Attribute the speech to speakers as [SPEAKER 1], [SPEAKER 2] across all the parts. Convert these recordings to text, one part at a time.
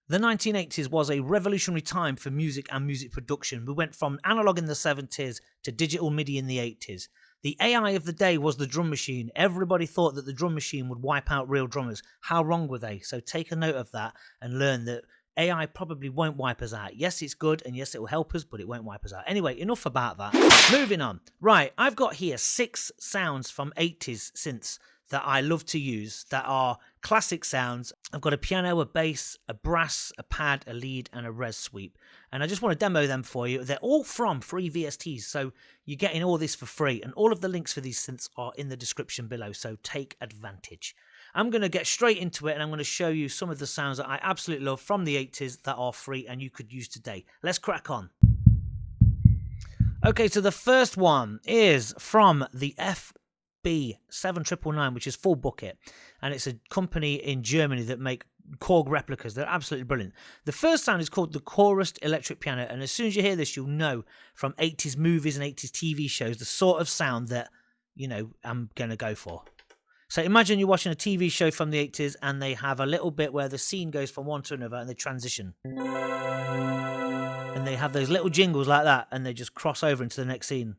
[SPEAKER 1] The 1980s was a revolutionary time for music and music production. We went from analog in the 70s to digital MIDI in the 80s. The AI of the day was the drum machine. Everybody thought that the drum machine would wipe out real drummers. How wrong were they? So take a note of that and learn that AI probably won't wipe us out. Yes, it's good, and yes, it will help us, but it won't wipe us out. Anyway, enough about that. Moving on. Right, I've got here 6 sounds from 80s synths that I love to use that are classic sounds. I've got a piano, a bass, a brass, a pad, a lead, and a res sweep. And I just want to demo them for you. They're all from free VSTs, so you're getting all this for free. And all of the links for these synths are in the description below, so take advantage. I'm going to get straight into it, and I'm going to show you some of the sounds that I absolutely love from the 80s that are free and you could use today. Let's crack on. Okay, so the first one is from the FB7999, which is Full Bucket, and it's a company in Germany that make Korg replicas. They're absolutely brilliant. The first sound is called the Chorus Electric Piano, and as soon as you hear this, you'll know from 80s movies and 80s TV shows the sort of sound that, you know, I'm going to go for. So imagine you're watching a TV show from the 80s and they have a little bit where the scene goes from one to another and they transition. And they have those little jingles like that and they just cross over into the next scene.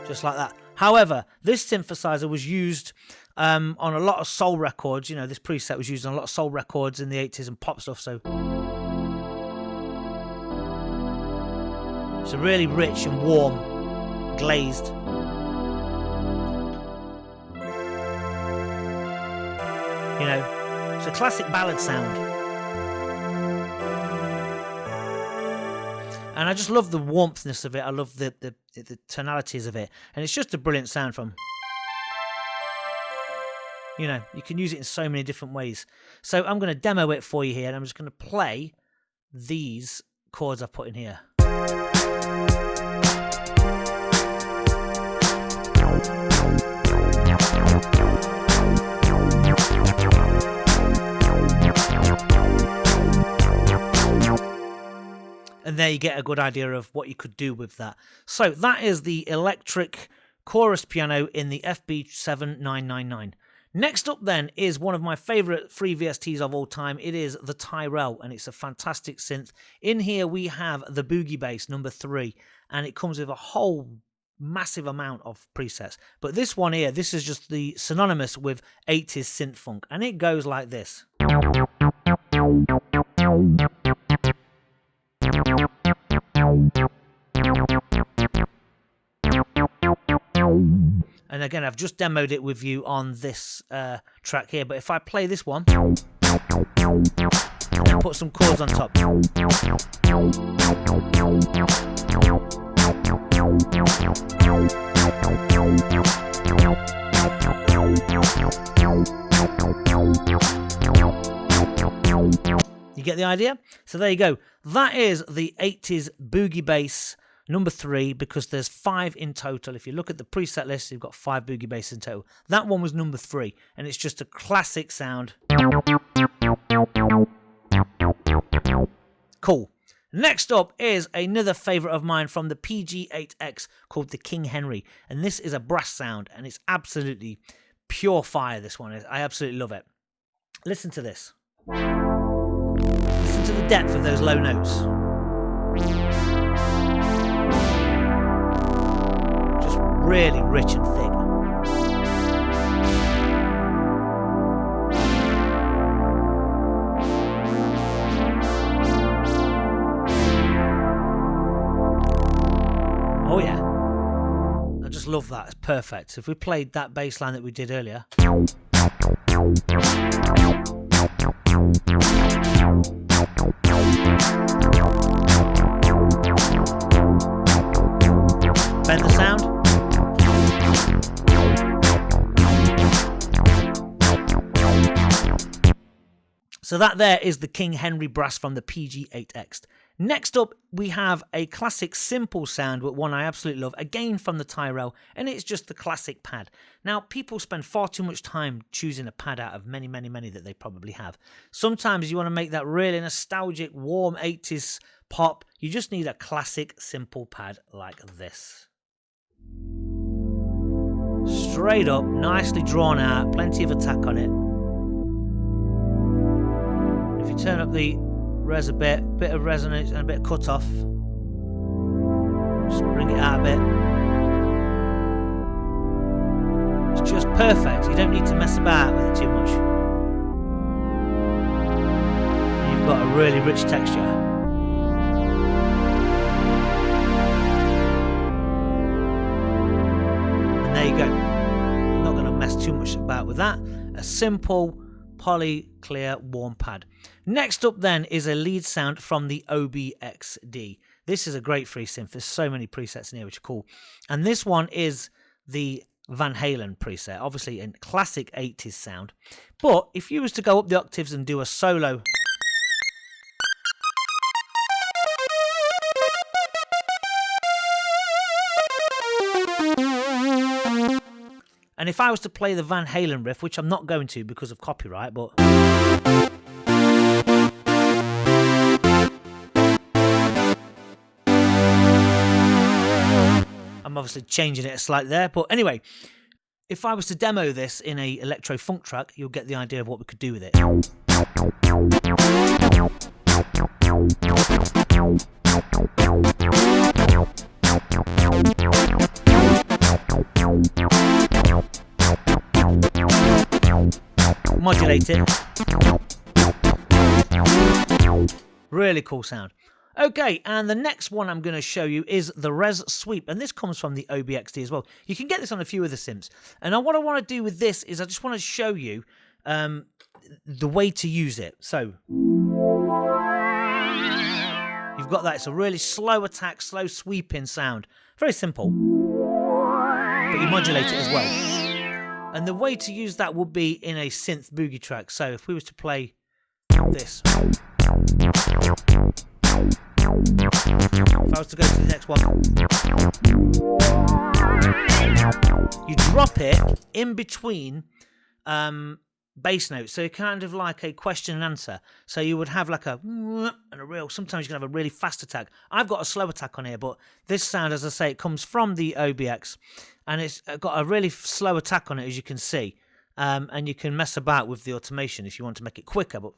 [SPEAKER 1] Just like that. However, this synthesizer was used on a lot of soul records. You know, this preset was used on a lot of soul records in the 80s and pop stuff. So it's a really rich and warm, glazed. You know, it's a classic ballad sound. And I just love the warmthness of it. I love the tonalities of it. And it's just a brilliant sound from... You know, you can use it in so many different ways. So I'm going to demo it for you here. And I'm just going to play these chords I've put in here. And there you get a good idea of what you could do with that. So that is the electric chorus piano in the FB7999. Next up then is one of my favourite free VSTs of all time. It is the Tyrell, and it's a fantastic synth. In here we have the Boogie Bass number 3, and it comes with a whole massive amount of presets. But this one here, this is just the synonymous with 80s synth funk, and it goes like this. And again, I've just demoed it with you on this track here, but if I play this one and put some chords on top. You get the idea? So there you go. That is the 80s Boogie Bass number 3, because there's 5 in total. If you look at the preset list, you've got 5 Boogie Bass in total. That one was number 3, and it's just a classic sound. Cool. Next up is another favourite of mine from the PG8X called the King Henry, and this is a brass sound, and it's absolutely pure fire, this one is. I absolutely love it. Listen to this. Listen to the depth of those low notes. Just really rich and thick. Oh yeah. I just love that. It's perfect. If we played that bass line that we did earlier. Bend the sound. So that there is the King Henry brass from the PG8X. Next up, we have a classic simple sound, but one I absolutely love, again from the Tyrell, and it's just the classic pad. Now, people spend far too much time choosing a pad out of many, many, many that they probably have. Sometimes you want to make that really nostalgic, warm 80s pop. You just need a classic simple pad like this. Straight up, nicely drawn out, plenty of attack on it. you turn up the res a bit of resonance and a bit of cut off, just bring it out a bit. It's just perfect. You don't need to mess about with it too much. And you've got a really rich texture. And there you go. I'm not going to mess too much about with that. A simple poly clear warm pad. Next up then is a lead sound from the OBXD. This is a great free synth. There's so many presets in here which are cool. And this one is the Van Halen preset, obviously a classic 80s sound. But if you was to go up the octaves and do a solo, and if I was to play the Van Halen riff, which I'm not going to because of copyright, but I'm obviously changing it slightly there. But anyway, if I was to demo this in a electro funk track, you'll get the idea of what we could do with it. Modulate it. Really cool sound. Okay, and the next one I'm going to show you is the Res Sweep, and this comes from the OBXD as well. You can get this on a few of the synths. And what I want to do with this is I just want to show you the way to use it. So you've got that. It's a really slow attack, slow sweeping sound. Very simple. But you modulate it as well. And the way to use that would be in a synth boogie track. So if we was to play this. If I was to go to the next one, you drop it in between bass notes, so kind of like a question and answer. So you would have like a and a real, sometimes you can have a really fast attack. I've got a slow attack on here, but this sound, as I say, it comes from the OBX, and it's got a really slow attack on it, as you can see. And you can mess about with the automation if you want to make it quicker, but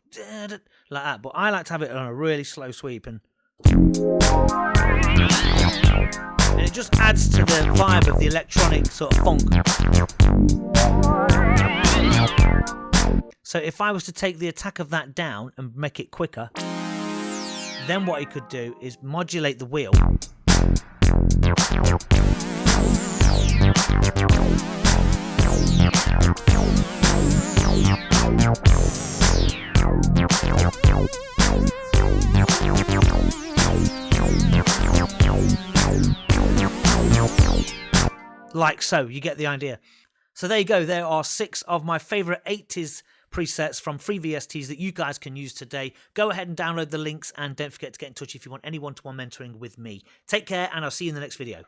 [SPEAKER 1] like that. But I like to have it on a really slow sweep, and it just adds to the vibe of the electronic sort of funk. So if I was to take the attack of that down and make it quicker, then what you could do is modulate the wheel. Like so, you get the idea. So there you go. There are 6 of my favourite 80s presets from free VSTs that you guys can use today. Go ahead and download the links, and don't forget to get in touch if you want any one-to-one mentoring with me. Take care, and I'll see you in the next video.